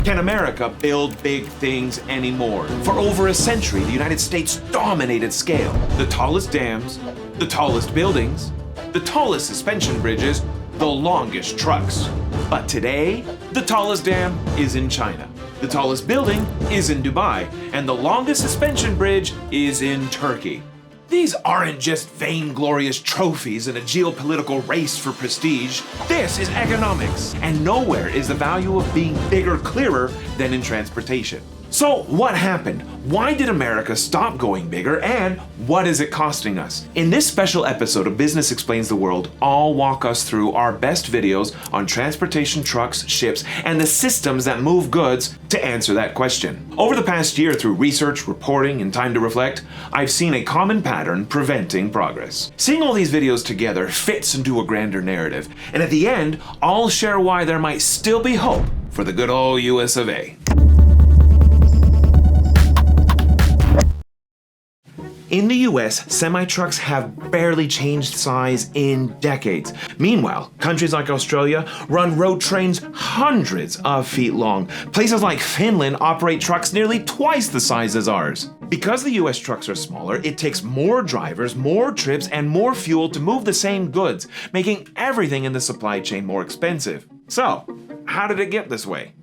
Can America build big things anymore? For over a century, the United States dominated scale. The tallest dams, the tallest buildings, the tallest suspension bridges, the longest trucks. But today, the tallest dam is in China. The tallest building is in Dubai, and the longest suspension bridge is in Turkey. These aren't just vainglorious trophies in a geopolitical race for prestige. This is economics, and nowhere is the value of being bigger clearer than in transportation. So what happened? Why did America stop going bigger, and what is it costing us? In this special episode of Business Explains the World, I'll walk us through our best videos on transportation, trucks, ships, and the systems that move goods to answer that question. Over the past year, through research, reporting, and time to reflect, I've seen a common pattern preventing progress. Seeing all these videos together fits into a grander narrative, and at the end, I'll share why there might still be hope for the good old US of A. In the US, semi-trucks have barely changed size in decades. Meanwhile, countries like Australia run road trains hundreds of feet long. Places like Finland operate trucks nearly twice the size as ours. Because the US trucks are smaller, it takes more drivers, more trips, and more fuel to move the same goods, making everything in the supply chain more expensive. So, how did it get this way?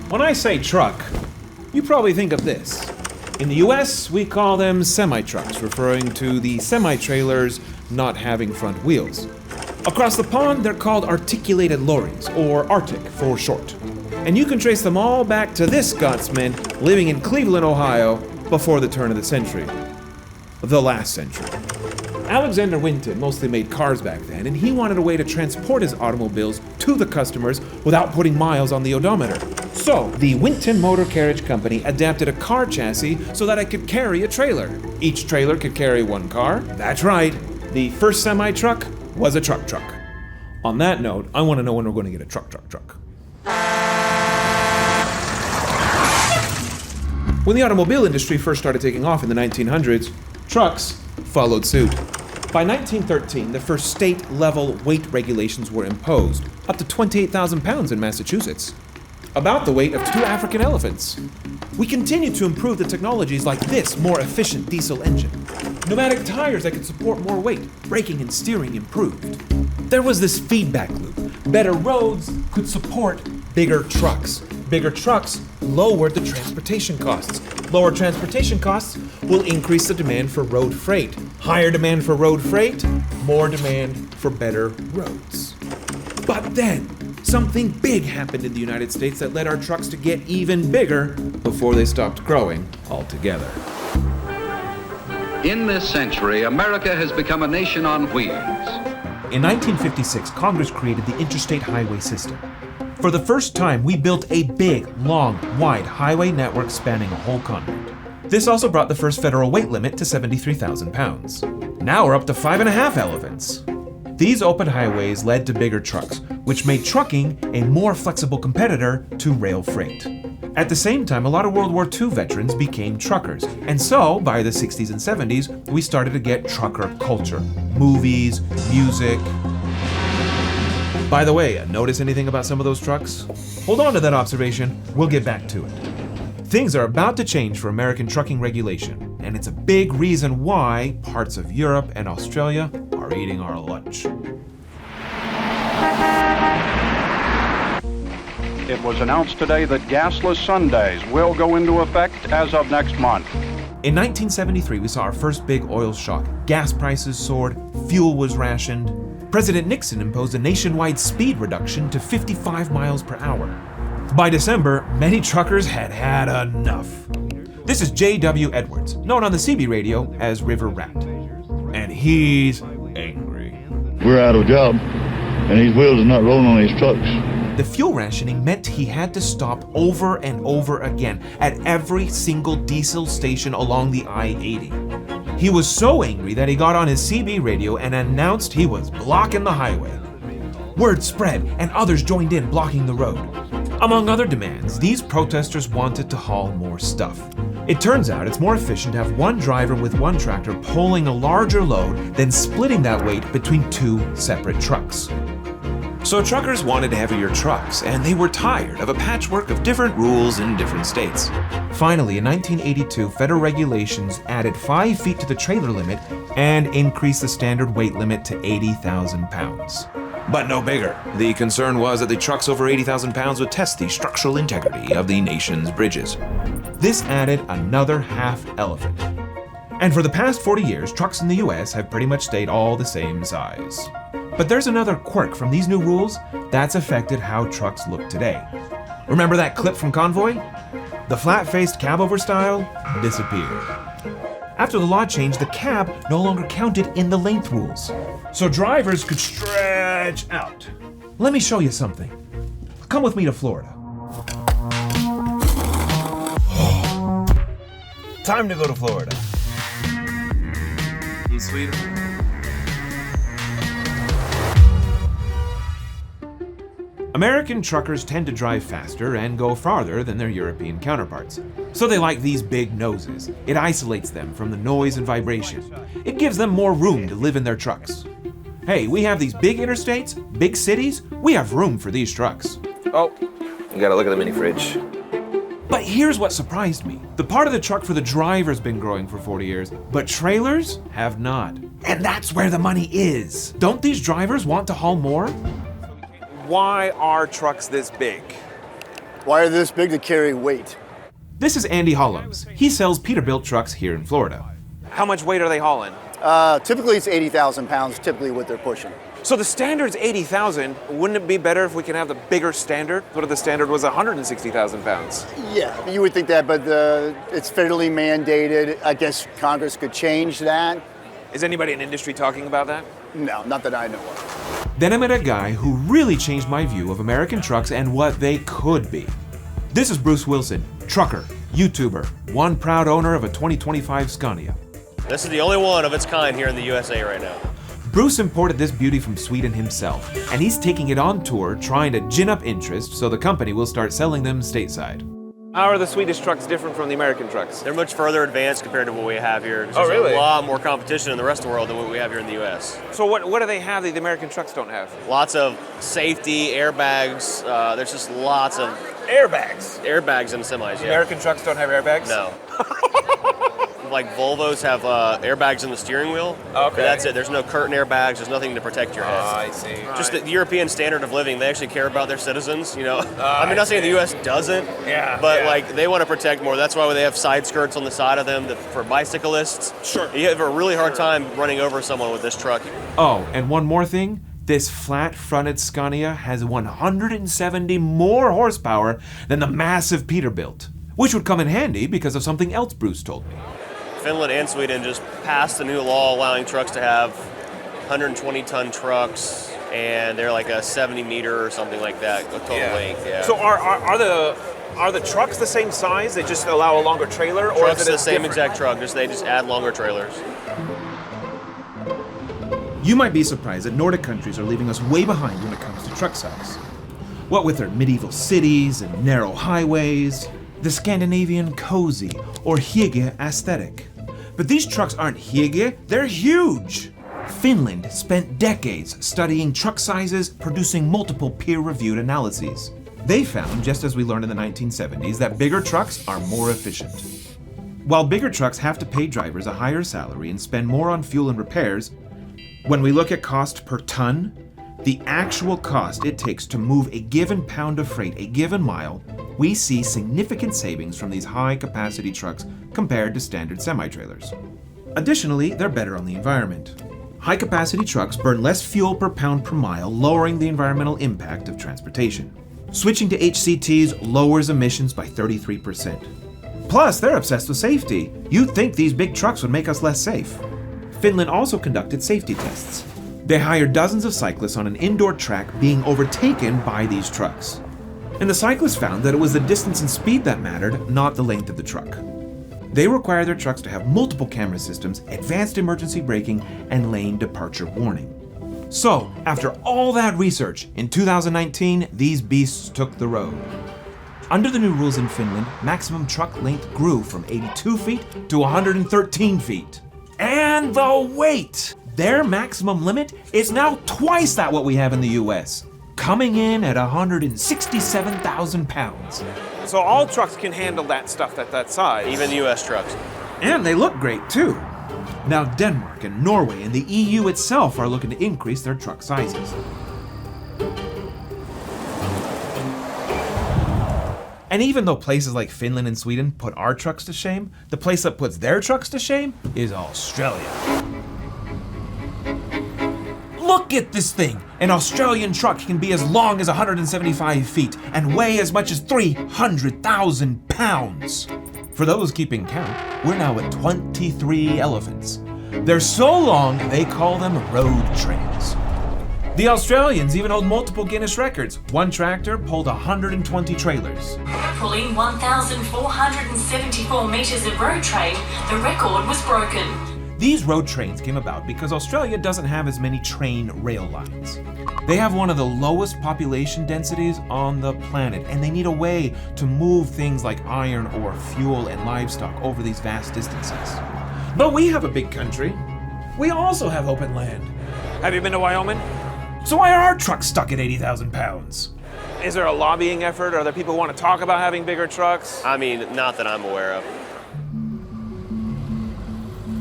When I say truck, you probably think of this. In the US, we call them semi-trucks, referring to the semi-trailers not having front wheels. Across the pond, they're called articulated lorries, or Arctic for short. And you can trace them all back to this Scotsman living in Cleveland, Ohio, before the turn of the century. The last century. Alexander Winton mostly made cars back then, and he wanted a way to transport his automobiles to the customers without putting miles on the odometer. So, the Winton Motor Carriage Company adapted a car chassis so that it could carry a trailer. Each trailer could carry one car. That's right, the first semi-truck was a truck. On that note, I want to know when we're going to get a truck. When the automobile industry first started taking off in the 1900s, trucks followed suit. By 1913, the first state-level weight regulations were imposed, up to 28,000 pounds in Massachusetts. About the weight of 2 African elephants. We continued to improve the technologies like this more efficient diesel engine. Pneumatic tires that could support more weight, braking and steering improved. There was this feedback loop. Better roads could support bigger trucks. Bigger trucks lowered the transportation costs. Lower transportation costs will increase the demand for road freight. Higher demand for road freight, more demand for better roads. But then, something big happened in the United States that led our trucks to get even bigger before they stopped growing altogether. In this century, America has become a nation on wheels. In 1956, Congress created the interstate highway system. For the first time, we built a big, long, wide highway network spanning a whole continent. This also brought the first federal weight limit to 73,000 pounds. Now we're up to 5.5 elephants. These open highways led to bigger trucks, which made trucking a more flexible competitor to rail freight. At the same time, a lot of World War II veterans became truckers. And so, by the 60s and 70s, we started to get trucker culture. Movies, music. By the way, notice anything about some of those trucks? Hold on to that observation, we'll get back to it. Things are about to change for American trucking regulation, and it's a big reason why parts of Europe and Australia are eating our lunch. It was announced today that gasless Sundays will go into effect as of next month. In 1973, we saw our first big oil shock. Gas prices soared, fuel was rationed. President Nixon imposed a nationwide speed reduction to 55 miles per hour. By December, many truckers had had enough. This is J.W. Edwards, known on the CB radio as River Rat. And he's angry. We're out of a job, and these wheels are not rolling on these trucks. The fuel rationing meant he had to stop over and over again at every single diesel station along the I-80. He was so angry that he got on his CB radio and announced he was blocking the highway. Word spread, and others joined in blocking the road. Among other demands, these protesters wanted to haul more stuff. It turns out it's more efficient to have one driver with one tractor pulling a larger load than splitting that weight between 2 separate trucks. So truckers wanted heavier trucks, and they were tired of a patchwork of different rules in different states. Finally, in 1982, federal regulations added 5 feet to the trailer limit and increased the standard weight limit to 80,000 pounds. But no bigger. The concern was that the trucks over 80,000 pounds would test the structural integrity of the nation's bridges. This added another half elephant. And for the past 40 years, trucks in the US have pretty much stayed all the same size. But there's another quirk from these new rules that's affected how trucks look today. Remember that clip from Convoy? The flat-faced cab-over style disappeared. After the law changed, the cab no longer counted in the length rules, so drivers could stretch out. Let me show you something. Come with me to Florida. Time to go to Florida. Sweet. American truckers tend to drive faster and go farther than their European counterparts. So they like these big noses. It isolates them from the noise and vibration. It gives them more room to live in their trucks. Hey, we have these big interstates, big cities, we have room for these trucks. Oh, you gotta look at the mini fridge. But here's what surprised me. The part of the truck for the driver's been growing for 40 years, but trailers have not. And that's where the money is. Don't these drivers want to haul more? Why are trucks this big? Why are they this big? To carry weight. This is Andy Hollums. He sells Peterbilt trucks here in Florida. How much weight are they hauling? Typically it's 80,000 pounds, typically what they're pushing. So the standard's 80,000. Wouldn't it be better if we could have the bigger standard? What if the standard was 160,000 pounds? Yeah, you would think that, but it's federally mandated. I guess Congress could change that. Is anybody in industry talking about that? No, not that I know of. Then I met a guy who really changed my view of American trucks and what they could be. This is Bruce Wilson, trucker, YouTuber, one proud owner of a 2025 Scania. This is the only one of its kind here in the USA right now. Bruce imported this beauty from Sweden himself, and he's taking it on tour trying to gin up interest so the company will start selling them stateside. How are the Swedish trucks different from the American trucks? They're much further advanced compared to what we have here. Oh, really? There's a lot more competition in the rest of the world than what we have here in the US. So what do they have that the American trucks don't have? Lots of safety, airbags, there's just lots of Airbags. in semis, yeah. American trucks don't have airbags? No. Like Volvos have airbags in the steering wheel. Okay. That's it. There's no curtain airbags. There's nothing to protect your head. I see. Just the European standard of living, they actually care about their citizens, you know. I mean, not saying the U.S. doesn't, but like they want to protect more. That's why they have side skirts on the side of them for bicyclists. Sure. You have a really hard time running over someone with this truck. Oh, and one more thing. This flat-fronted Scania has 170 more horsepower than the massive Peterbilt, which would come in handy because of something else Bruce told me. Finland and Sweden just passed a new law allowing trucks to have 120-ton trucks, and they're like a 70-meter or something like that, a total length. Yeah. So are the trucks the same size? They just allow a longer trailer, or Truck's is it the same different? exact truck, they just add longer trailers. You might be surprised that Nordic countries are leaving us way behind when it comes to truck size. What with their medieval cities and narrow highways, the Scandinavian cozy or hygge aesthetic. But these trucks aren't hygge, they're huge! Finland spent decades studying truck sizes, producing multiple peer-reviewed analyses. They found, just as we learned in the 1970s, that bigger trucks are more efficient. While bigger trucks have to pay drivers a higher salary and spend more on fuel and repairs, when we look at cost per ton, the actual cost it takes to move a given pound of freight, a given mile, we see significant savings from these high-capacity trucks compared to standard semi-trailers. Additionally, they're better on the environment. High-capacity trucks burn less fuel per pound per mile, lowering the environmental impact of transportation. Switching to HCTs lowers emissions by 33%. Plus, they're obsessed with safety. You'd think these big trucks would make us less safe. Finland also conducted safety tests. They hired dozens of cyclists on an indoor track being overtaken by these trucks. And the cyclists found that it was the distance and speed that mattered, not the length of the truck. They require their trucks to have multiple camera systems, advanced emergency braking, and lane departure warning. So, after all that research, in 2019, these beasts took the road. Under the new rules in Finland, maximum truck length grew from 82 feet to 113 feet. And the weight! Their maximum limit is now twice that what we have in the US. coming in at 167,000 pounds. So all trucks can handle that stuff at that size. Even U.S. trucks. And they look great too. Now Denmark and Norway and the EU itself are looking to increase their truck sizes. And even though places like Finland and Sweden put our trucks to shame, the place that puts their trucks to shame is Australia. Look at this thing! An Australian truck can be as long as 175 feet and weigh as much as 300,000 pounds. For those keeping count, we're now at 23 elephants. They're so long, they call them road trains. The Australians even hold multiple Guinness records. One tractor pulled 120 trailers. Pulling 1,474 metres of road train, the record was broken. These road trains came about because Australia doesn't have as many train rail lines. They have one of the lowest population densities on the planet, and they need a way to move things like iron ore, fuel, and livestock over these vast distances. But we have a big country. We also have open land. Have you been to Wyoming? So why are our trucks stuck at 80,000 pounds? Is there a lobbying effort? Are there people who want to talk about having bigger trucks? I mean, not that I'm aware of.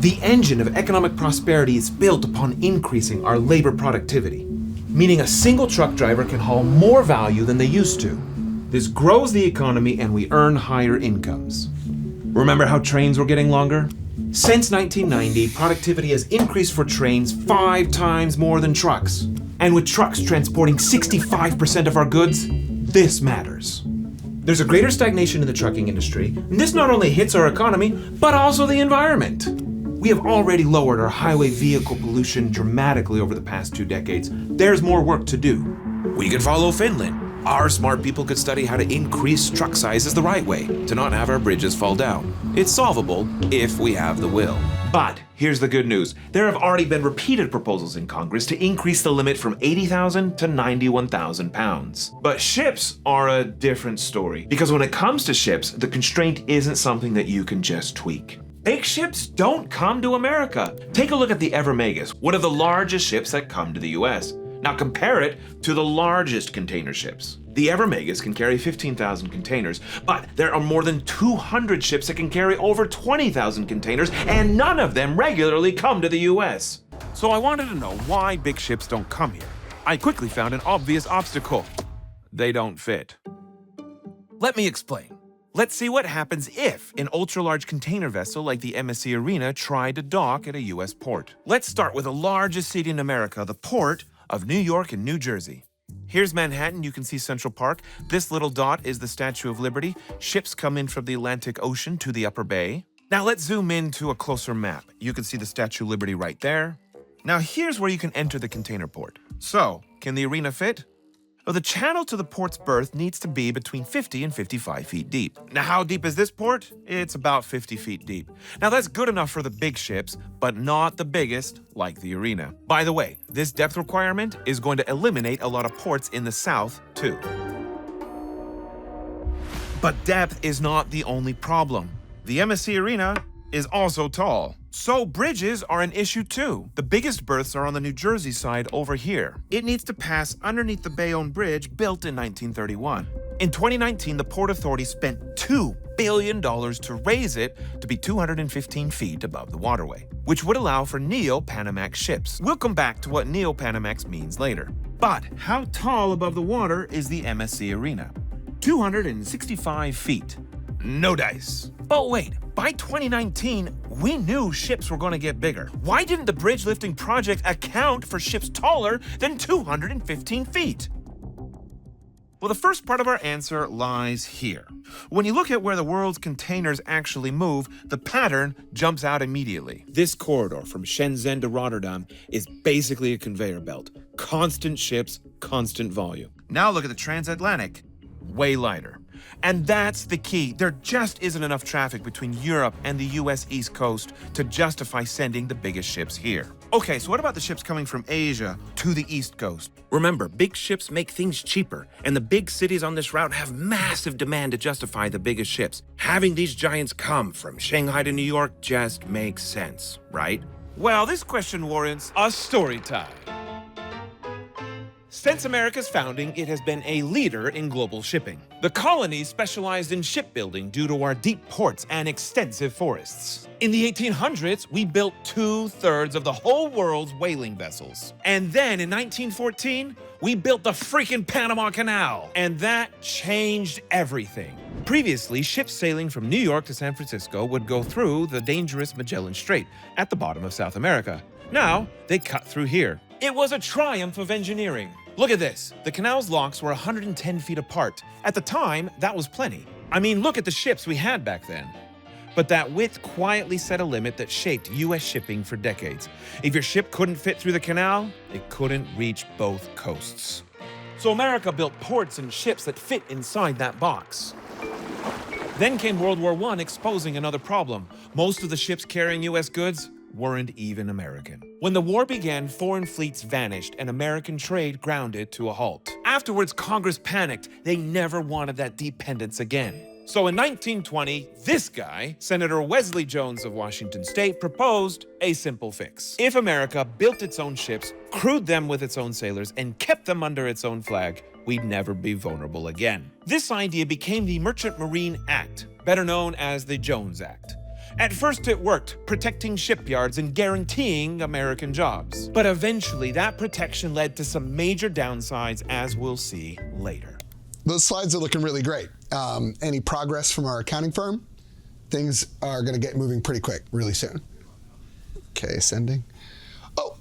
The engine of economic prosperity is built upon increasing our labor productivity, meaning a single truck driver can haul more value than they used to. This grows the economy and we earn higher incomes. Remember how trains were getting longer? Since 1990, productivity has increased for trains 5 times more than trucks. And with trucks transporting 65% of our goods, this matters. There's a greater stagnation in the trucking industry, and this not only hits our economy, but also the environment. We have already lowered our highway vehicle pollution dramatically over the past 2 decades. There's more work to do. We could follow Finland. Our smart people could study how to increase truck sizes the right way, to not have our bridges fall down. It's solvable if we have the will. But here's the good news. There have already been repeated proposals in Congress to increase the limit from 80,000 to 91,000 pounds. But ships are a different story, because when it comes to ships, the constraint isn't something that you can just tweak. Big ships don't come to America. Take a look at the Evermegas, one of the largest ships that come to the US. Now compare it to the largest container ships. The Evermegas can carry 15,000 containers, but there are more than 200 ships that can carry over 20,000 containers, and none of them regularly come to the US. So I wanted to know why big ships don't come here. I quickly found an obvious obstacle. They don't fit. Let me explain. Let's see what happens if an ultra-large container vessel like the MSC Arena tried to dock at a US port. Let's start with the largest city in America, the port of New York and New Jersey. Here's Manhattan, you can see Central Park. This little dot is the Statue of Liberty. Ships come in from the Atlantic Ocean to the Upper Bay. Now let's zoom in to a closer map. You can see the Statue of Liberty right there. Now here's where you can enter the container port. So, can the arena fit? Well, the channel to the port's berth needs to be between 50 and 55 feet deep. Now, how deep is this port? It's about 50 feet deep. Now, that's good enough for the big ships, but not the biggest, like the arena. By the way, this depth requirement is going to eliminate a lot of ports in the south, too. But depth is not the only problem. The MSC Arena is also tall. So bridges are an issue too. The biggest berths are on the New Jersey side over here. It needs to pass underneath the Bayonne Bridge built in 1931. In 2019, the Port Authority spent $2 billion to raise it to be 215 feet above the waterway, which would allow for Neo-Panamax ships. We'll come back to what Neo-Panamax means later. But how tall above the water is the MSC Arena? 265 feet. No dice. But wait, by 2019, we knew ships were going to get bigger. Why didn't the bridge lifting project account for ships taller than 215 feet? Well, the first part of our answer lies here. When you look at where the world's containers actually move, the pattern jumps out immediately. This corridor from Shenzhen to Rotterdam is basically a conveyor belt. Constant ships, constant volume. Now look at the transatlantic. Way lighter. And that's the key. There just isn't enough traffic between Europe and the US East Coast to justify sending the biggest ships here. Okay, so what about the ships coming from Asia to the East Coast? Remember, big ships make things cheaper, and the big cities on this route have massive demand to justify the biggest ships. Having these giants come from Shanghai to New York just makes sense, right? Well, this question warrants a story time. Since America's founding, it has been a leader in global shipping. The colonies specialized in shipbuilding due to our deep ports and extensive forests. In the 1800s, we built 2/3 of the whole world's whaling vessels. And then in 1914, we built the freaking Panama Canal. And that changed everything. Previously, ships sailing from New York to San Francisco would go through the dangerous Magellan Strait at the bottom of South America. Now, they cut through here. It was a triumph of engineering. Look at this. The canal's locks were 110 feet apart. At the time, that was plenty. I mean, look at the ships we had back then. But that width quietly set a limit that shaped U.S. shipping for decades. If your ship couldn't fit through the canal, it couldn't reach both coasts. So America built ports and ships that fit inside that box. Then came World War I, exposing another problem. Most of the ships carrying U.S. goods weren't even American. When the war began, foreign fleets vanished and American trade grounded to a halt. Afterwards, Congress panicked. They never wanted that dependence again. So in 1920, this guy, Senator Wesley Jones of Washington State, proposed a simple fix. If America built its own ships, crewed them with its own sailors, and kept them under its own flag, we'd never be vulnerable again. This idea became the Merchant Marine Act, better known as the Jones Act. At first it worked, protecting shipyards and guaranteeing American jobs. But eventually that protection led to some major downsides, as we'll see later. Those slides are looking really great. Any progress from our accounting firm? Things are going to get moving pretty quick, really soon. Okay, sending. Oh,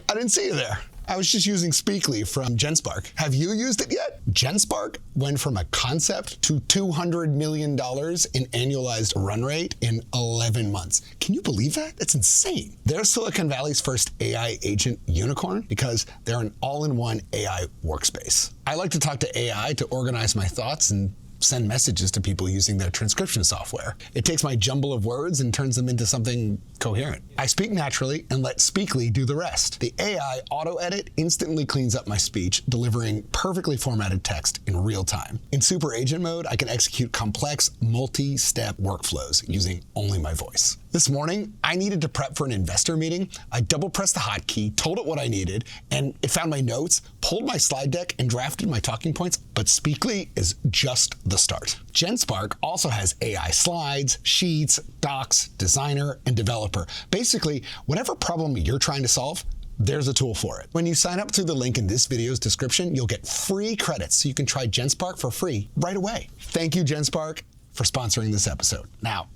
I didn't see you there. I was just using Speakly from GenSpark. Have you used it yet? GenSpark went from a concept to $200 million in annualized run rate in 11 months. Can you believe that? That's insane. They're Silicon Valley's first AI agent unicorn because they're an all-in-one AI workspace. I like to talk to AI to organize my thoughts and send messages to people using their transcription software. It takes my jumble of words and turns them into something coherent. I speak naturally and let Speakly do the rest. The AI auto-edit instantly cleans up my speech, delivering perfectly formatted text in real time. In super agent mode, I can execute complex, multi-step workflows using only my voice. This morning, I needed to prep for an investor meeting. I double-pressed the hotkey, told it what I needed, and it found my notes, pulled my slide deck, and drafted my talking points, but Speakly is just the start. GenSpark also has AI slides, sheets, docs, designer, and developer. Basically, whatever problem you're trying to solve, there's a tool for it. When you sign up through the link in this video's description, you'll get free credits so you can try GenSpark for free right away. Thank you, GenSpark, for sponsoring this episode. Now,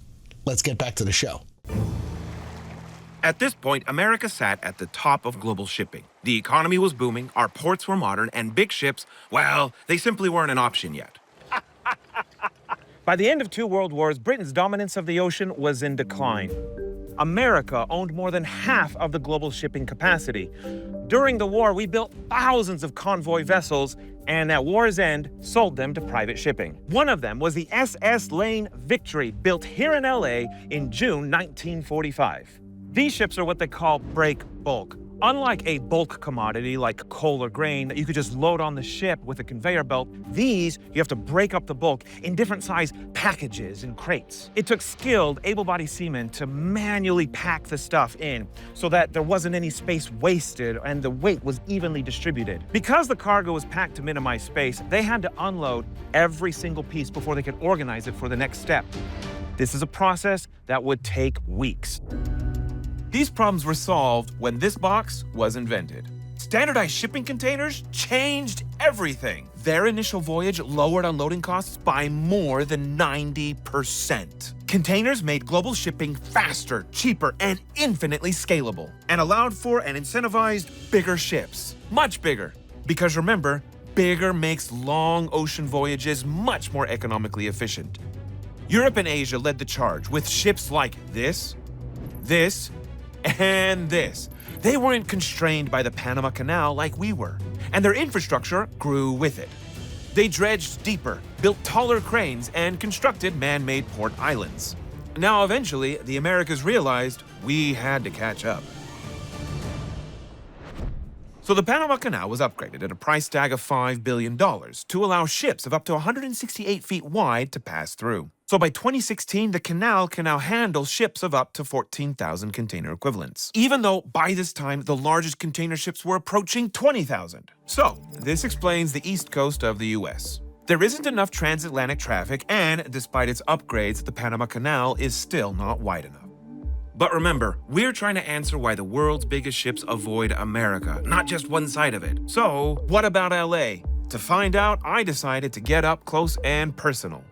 let's get back to the show. At this point, America sat at the top of global shipping. The economy was booming, our ports were modern, and big ships, well, they simply weren't an option yet. By the end of 2 world wars, Britain's dominance of the ocean was in decline. America owned more than half of the global shipping capacity. During the war, we built thousands of convoy vessels, and at war's end, sold them to private shipping. One of them was the SS Lane Victory, built here in LA in June 1945. These ships are what they call break bulk. Unlike a bulk commodity like coal or grain that you could just load on the ship with a conveyor belt, these you have to break up the bulk in different size packages and crates. It took skilled, able-bodied seamen to manually pack the stuff in so that there wasn't any space wasted and the weight was evenly distributed. Because the cargo was packed to minimize space, they had to unload every single piece before they could organize it for the next step. This is a process that would take weeks. These problems were solved when this box was invented. Standardized shipping containers changed everything. Their initial voyage lowered unloading costs by more than 90%. Containers made global shipping faster, cheaper, and infinitely scalable, and allowed for and incentivized bigger ships. Much bigger. Because remember, bigger makes long ocean voyages much more economically efficient. Europe and Asia led the charge with ships like this, and this. They weren't constrained by the Panama Canal like we were, and their infrastructure grew with it. They dredged deeper, built taller cranes, and constructed man-made port islands. Now, eventually, the Americas realized we had to catch up. So the Panama Canal was upgraded at a price tag of $5 billion to allow ships of up to 168 feet wide to pass through. So by 2016, the canal can now handle ships of up to 14,000 container equivalents, even though by this time the largest container ships were approaching 20,000. So this explains the east coast of the US. There isn't enough transatlantic traffic, and despite its upgrades, the Panama Canal is still not wide enough. But remember, we're trying to answer why the world's biggest ships avoid America, not just one side of it. So, what about LA? To find out, I decided to get up close and personal.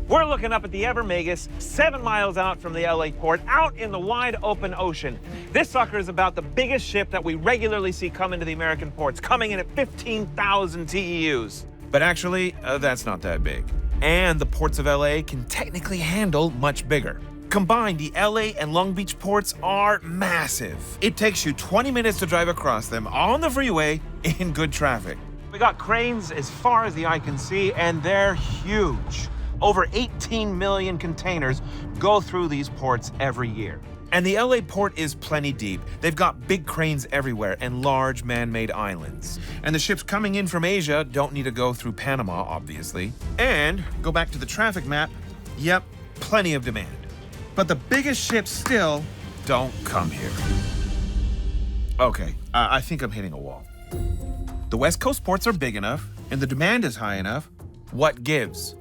We're looking up at the Evermegas, 7 miles out from the LA port, out in the wide open ocean. This sucker is about the biggest ship that we regularly see come into the American ports, coming in at 15,000 TEUs. But actually, that's not that big. And the ports of LA can technically handle much bigger. Combined, the LA and Long Beach ports are massive. It takes you 20 minutes to drive across them on the freeway in good traffic. We got cranes as far as the eye can see, and they're huge. Over 18 million containers go through these ports every year. And the LA port is plenty deep. They've got big cranes everywhere and large man-made islands. And the ships coming in from Asia don't need to go through Panama, obviously. And go back to the traffic map, yep, plenty of demand. But the biggest ships still don't come here. Okay, I think I'm hitting a wall. The West Coast ports are big enough, and the demand is high enough. What gives?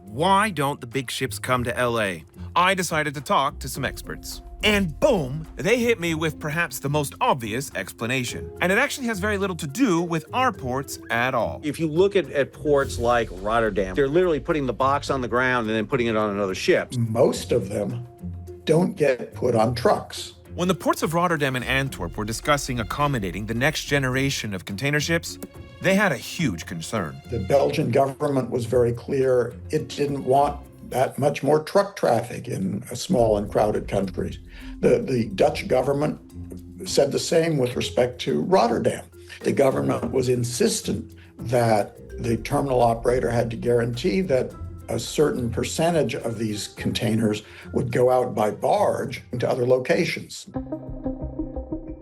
Why don't the big ships come to LA? I decided to talk to some experts. And boom, they hit me with perhaps the most obvious explanation. And it actually has very little to do with our ports at all. If you look at ports like Rotterdam, they're literally putting the box on the ground and then putting it on another ship. Most of them don't get put on trucks. When the ports of Rotterdam and Antwerp were discussing accommodating the next generation of container ships, they had a huge concern. The Belgian government was very clear it didn't want that much more truck traffic in a small and crowded country. The Dutch government said the same with respect to Rotterdam. The government was insistent that the terminal operator had to guarantee that a certain percentage of these containers would go out by barge into other locations.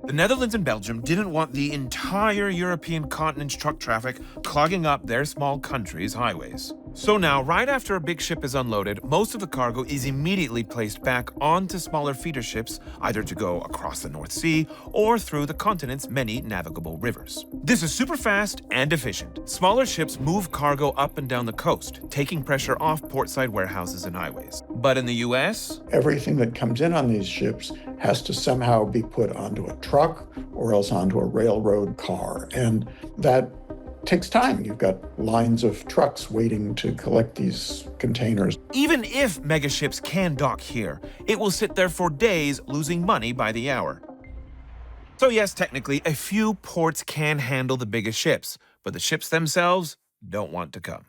The Netherlands and Belgium didn't want the entire European continent's truck traffic clogging up their small countries' highways. So now, right after a big ship is unloaded, most of the cargo is immediately placed back onto smaller feeder ships, either to go across the North Sea or through the continent's many navigable rivers. This is super fast and efficient. Smaller ships move cargo up and down the coast, taking pressure off portside warehouses and highways. But in the US, everything that comes in on these ships has to somehow be put onto a truck or else onto a railroad car. And that takes time. You've got lines of trucks waiting to collect these containers. Even if megaships can dock here, it will sit there for days, losing money by the hour. So yes, technically, a few ports can handle the biggest ships, but the ships themselves don't want to come.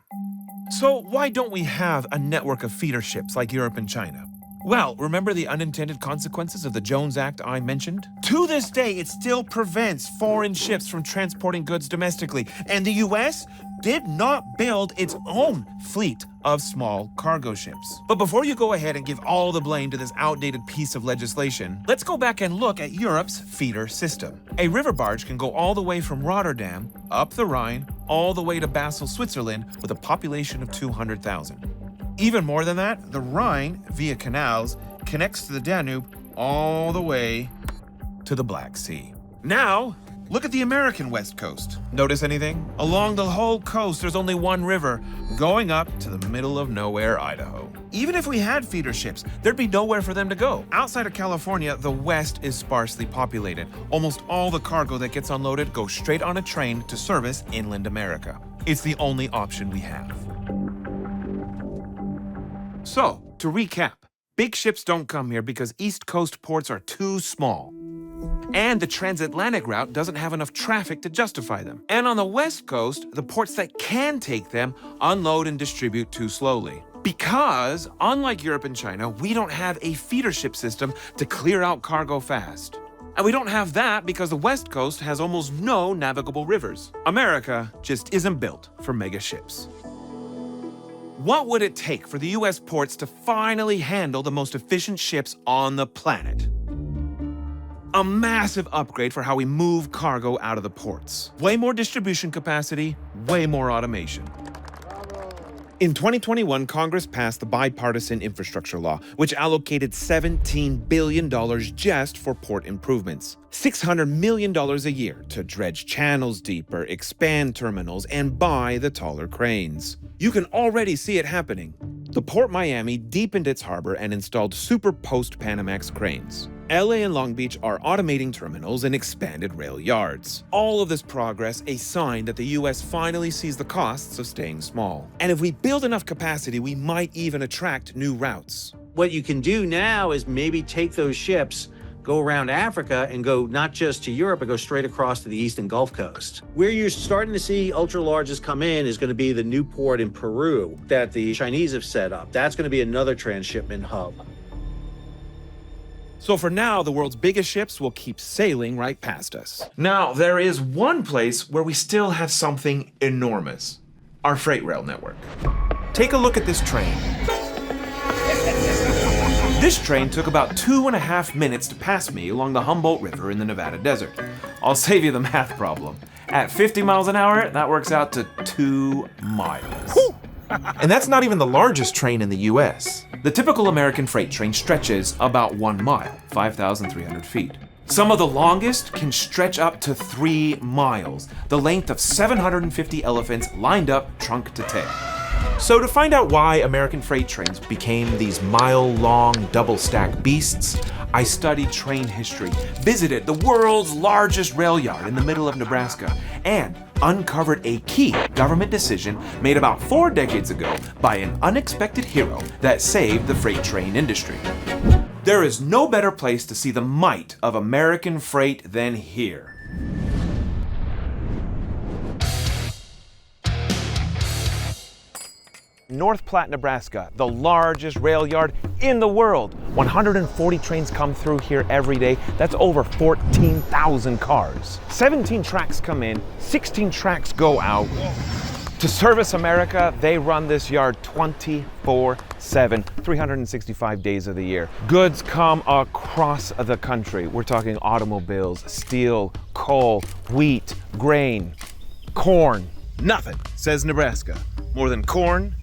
So why don't we have a network of feeder ships like Europe and China? Well, remember the unintended consequences of the Jones Act I mentioned? To this day, it still prevents foreign ships from transporting goods domestically, and the US did not build its own fleet of small cargo ships. But before you go ahead and give all the blame to this outdated piece of legislation, let's go back and look at Europe's feeder system. A river barge can go all the way from Rotterdam, up the Rhine, all the way to Basel, Switzerland, with a population of 200,000. Even more than that, the Rhine, via canals, connects to the Danube all the way to the Black Sea. Now, look at the American West Coast. Notice anything? Along the whole coast, there's only one river, going up to the middle of nowhere, Idaho. Even if we had feeder ships, there'd be nowhere for them to go. Outside of California, the West is sparsely populated. Almost all the cargo that gets unloaded goes straight on a train to service inland America. It's the only option we have. So, to recap, big ships don't come here because East Coast ports are too small. And the transatlantic route doesn't have enough traffic to justify them. And on the West Coast, the ports that can take them unload and distribute too slowly. Because, unlike Europe and China, we don't have a feeder ship system to clear out cargo fast. And we don't have that because the West Coast has almost no navigable rivers. America just isn't built for mega ships. What would it take for the US ports to finally handle the most efficient ships on the planet? A massive upgrade for how we move cargo out of the ports. Way more distribution capacity, way more automation. In 2021, Congress passed the Bipartisan Infrastructure Law, which allocated $17 billion just for port improvements. $600 million a year to dredge channels deeper, expand terminals, and buy the taller cranes. You can already see it happening. The Port Miami deepened its harbor and installed super post-Panamax cranes. LA and Long Beach are automating terminals and expanded rail yards. All of this progress a sign that the US finally sees the costs of staying small. And if we build enough capacity, we might even attract new routes. What you can do now is maybe take those ships, go around Africa, and go not just to Europe, but go straight across to the eastern Gulf Coast. Where you're starting to see ultra-larges come in is going to be the new port in Peru that the Chinese have set up. That's going to be another transshipment hub. So for now, the world's biggest ships will keep sailing right past us. Now, there is one place where we still have something enormous: our freight rail network. Take a look at this train. This train took about 2.5 minutes to pass me along the Humboldt River in the Nevada desert. I'll save you the math problem. At 50 miles an hour, that works out to 2 miles. And that's not even the largest train in the US. The typical American freight train stretches about 1 mile, 5,300 feet. Some of the longest can stretch up to 3 miles, the length of 750 elephants lined up trunk to tail. So to find out why American freight trains became these mile-long double-stack beasts, I studied train history, visited the world's largest rail yard in the middle of Nebraska, and uncovered a key government decision made about 4 decades ago by an unexpected hero that saved the freight train industry. There is no better place to see the might of American freight than here. North Platte, Nebraska, the largest rail yard in the world. 140 trains come through here every day. That's over 14,000 cars. 17 tracks come in, 16 tracks go out. To service America, they run this yard 24/7, 365 days of the year. Goods come across the country. We're talking automobiles, steel, coal, wheat, grain, corn. Nothing, says Nebraska, more than corn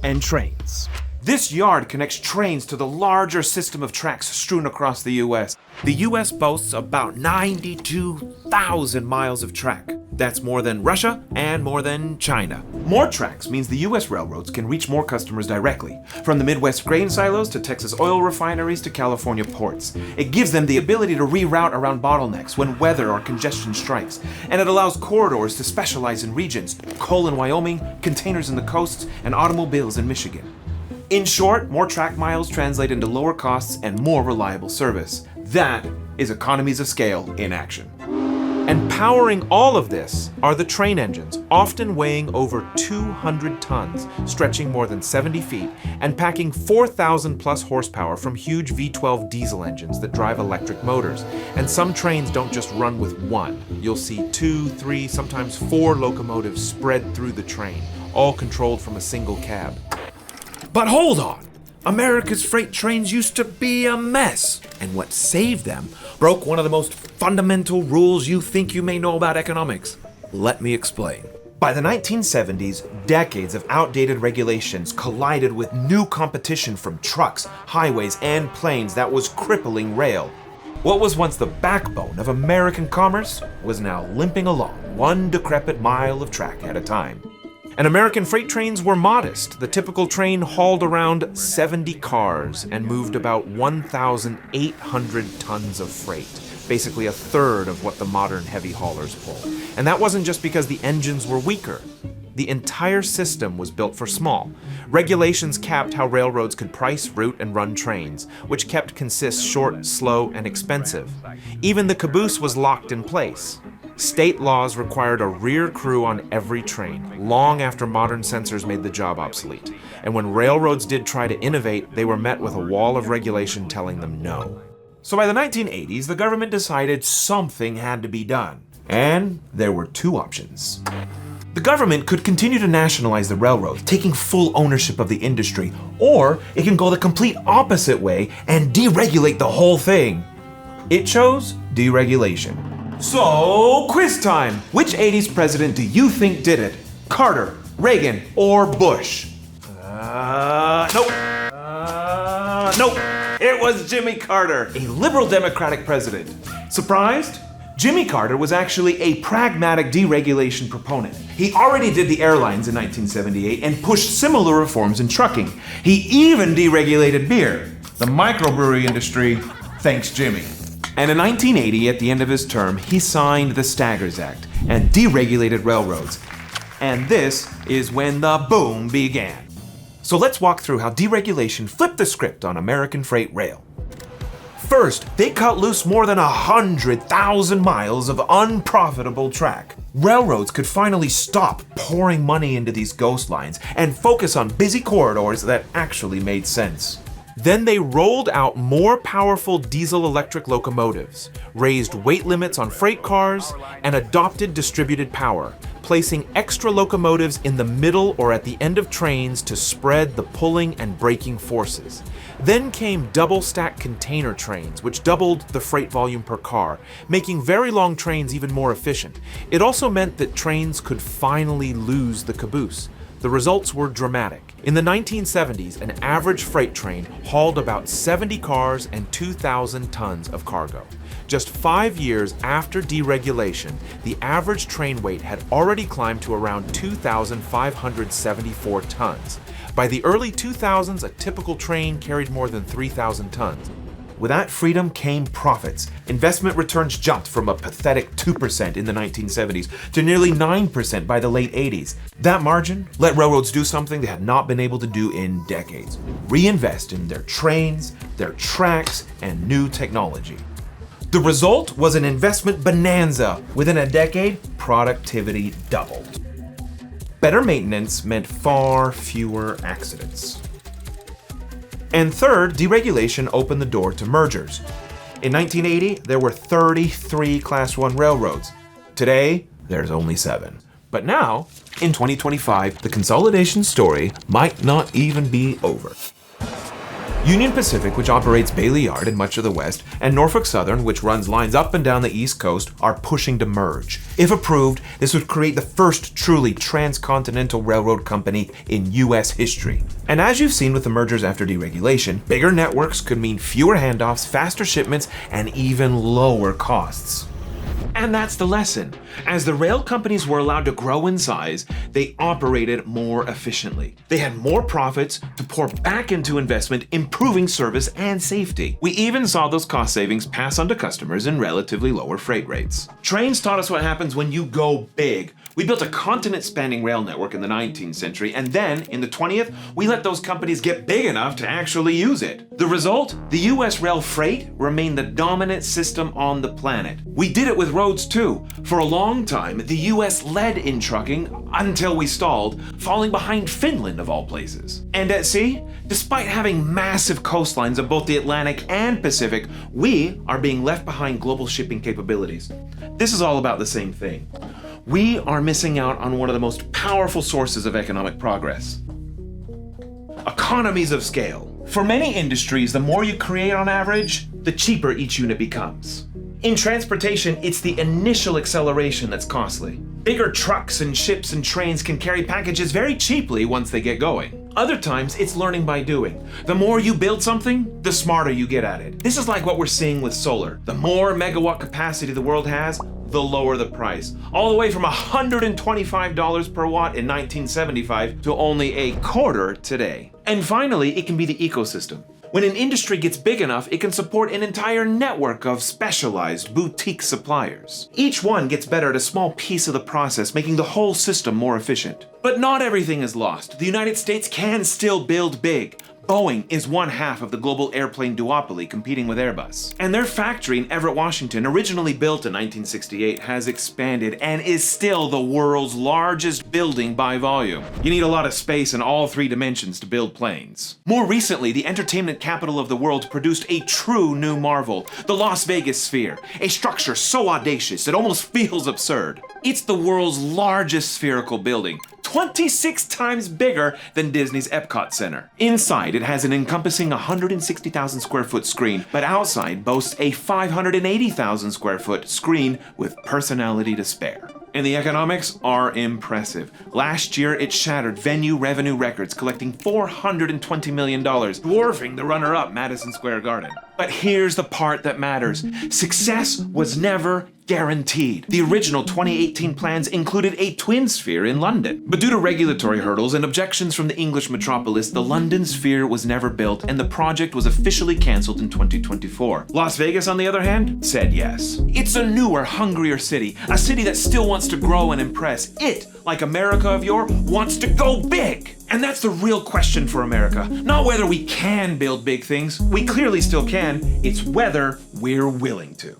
and trains. This yard connects trains to the larger system of tracks strewn across the US. The US boasts about 92,000 miles of track. That's more than Russia and more than China. More tracks means the US railroads can reach more customers directly, from the Midwest grain silos to Texas oil refineries to California ports. It gives them the ability to reroute around bottlenecks when weather or congestion strikes, and it allows corridors to specialize in regions: coal in Wyoming, containers in the coasts, and automobiles in Michigan. In short, more track miles translate into lower costs and more reliable service. That is economies of scale in action. And powering all of this are the train engines, often weighing over 200 tons, stretching more than 70 feet, and packing 4,000 plus horsepower from huge V12 diesel engines that drive electric motors. And some trains don't just run with one. You'll see 2, 3, sometimes 4 locomotives spread through the train, all controlled from a single cab. But hold on! America's freight trains used to be a mess, and what saved them broke one of the most fundamental rules you think you may know about economics. Let me explain. By the 1970s, decades of outdated regulations collided with new competition from trucks, highways, and planes that was crippling rail. What was once the backbone of American commerce was now limping along, one decrepit mile of track at a time. And American freight trains were modest. The typical train hauled around 70 cars and moved about 1,800 tons of freight, basically a third of what the modern heavy haulers pull. And that wasn't just because the engines were weaker. The entire system was built for small. Regulations capped how railroads could price, route, and run trains, which kept consists short, slow, and expensive. Even the caboose was locked in place. State laws required a rear crew on every train, long after modern sensors made the job obsolete. And when railroads did try to innovate, they were met with a wall of regulation telling them no. So by the 1980s, the government decided something had to be done. And there were 2 options. The government could continue to nationalize the railroads, taking full ownership of the industry, or it can go the complete opposite way and deregulate the whole thing. It chose deregulation. So, quiz time! Which 80s president do you think did it? Carter, Reagan, or Bush? Nope, it was Jimmy Carter, a liberal Democratic president. Surprised? Jimmy Carter was actually a pragmatic deregulation proponent. He already did the airlines in 1978 and pushed similar reforms in trucking. He even deregulated beer, the microbrewery industry, thanks Jimmy. And in 1980, at the end of his term, he signed the Staggers Act and deregulated railroads. And this is when the boom began. So let's walk through how deregulation flipped the script on American freight rail. First, they cut loose more than 100,000 miles of unprofitable track. Railroads could finally stop pouring money into these ghost lines and focus on busy corridors that actually made sense. Then they rolled out more powerful diesel-electric locomotives, raised weight limits on freight cars, and adopted distributed power, placing extra locomotives in the middle or at the end of trains to spread the pulling and braking forces. Then came double-stack container trains, which doubled the freight volume per car, making very long trains even more efficient. It also meant that trains could finally lose the caboose. The results were dramatic. In the 1970s, an average freight train hauled about 70 cars and 2,000 tons of cargo. Just 5 years after deregulation, the average train weight had already climbed to around 2,574 tons. By the early 2000s, a typical train carried more than 3,000 tons. With that freedom came profits. Investment returns jumped from a pathetic 2% in the 1970s to nearly 9% by the late 80s. That margin let railroads do something they had not been able to do in decades: reinvest in their trains, their tracks, and new technology. The result was an investment bonanza. Within a decade, productivity doubled. Better maintenance meant far fewer accidents. And third, deregulation opened the door to mergers. In 1980, there were 33 Class I railroads. Today, there's only 7. But now, in 2025, the consolidation story might not even be over. Union Pacific, which operates Bailey Yard in much of the West, and Norfolk Southern, which runs lines up and down the East Coast, are pushing to merge. If approved, this would create the first truly transcontinental railroad company in U.S. history. And as you've seen with the mergers after deregulation, bigger networks could mean fewer handoffs, faster shipments, and even lower costs. And that's the lesson. As the rail companies were allowed to grow in size, they operated more efficiently. They had more profits to pour back into investment, improving service and safety. We even saw those cost savings pass on to customers in relatively lower freight rates. Trains taught us what happens when you go big. We built a continent-spanning rail network in the 19th century, and then, in the 20th, we let those companies get big enough to actually use it. The result? The U.S. rail freight remained the dominant system on the planet. We did it with roads too. For a long time, the U.S. led in trucking until we stalled, falling behind Finland of all places. And at sea, despite having massive coastlines of both the Atlantic and Pacific, we are being left behind global shipping capabilities. This is all about the same thing. We are missing out on one of the most powerful sources of economic progress: economies of scale. For many industries, the more you create on average, the cheaper each unit becomes. In transportation, it's the initial acceleration that's costly. Bigger trucks and ships and trains can carry packages very cheaply once they get going. Other times, it's learning by doing. The more you build something, the smarter you get at it. This is like what we're seeing with solar. The more megawatt capacity the world has, the lower the price. All the way from $125 per watt in 1975 to only a quarter today. And finally, it can be the ecosystem. When an industry gets big enough, it can support an entire network of specialized boutique suppliers. Each one gets better at a small piece of the process, making the whole system more efficient. But not everything is lost. The United States can still build big. Boeing is one half of the global airplane duopoly, competing with Airbus. And their factory in Everett, Washington, originally built in 1968, has expanded and is still the world's largest building by volume. You need a lot of space in all 3 dimensions to build planes. More recently, the entertainment capital of the world produced a true new marvel, the Las Vegas Sphere, a structure so audacious it almost feels absurd. It's the world's largest spherical building, 26 times bigger than Disney's Epcot Center. Inside, it has an encompassing 160,000 square foot screen, but outside boasts a 580,000 square foot screen with personality to spare. And the economics are impressive. Last year, it shattered venue revenue records, collecting $420 million, dwarfing the runner-up Madison Square Garden. But here's the part that matters. Success was never guaranteed. The original 2018 plans included a twin sphere in London. But due to regulatory hurdles and objections from the English metropolis, the London sphere was never built and the project was officially cancelled in 2024. Las Vegas, on the other hand, said yes. It's a newer, hungrier city, a city that still wants to grow and impress. It, like America of yore, wants to go big. And that's the real question for America. Not whether we can build big things. We clearly still can. It's whether we're willing to.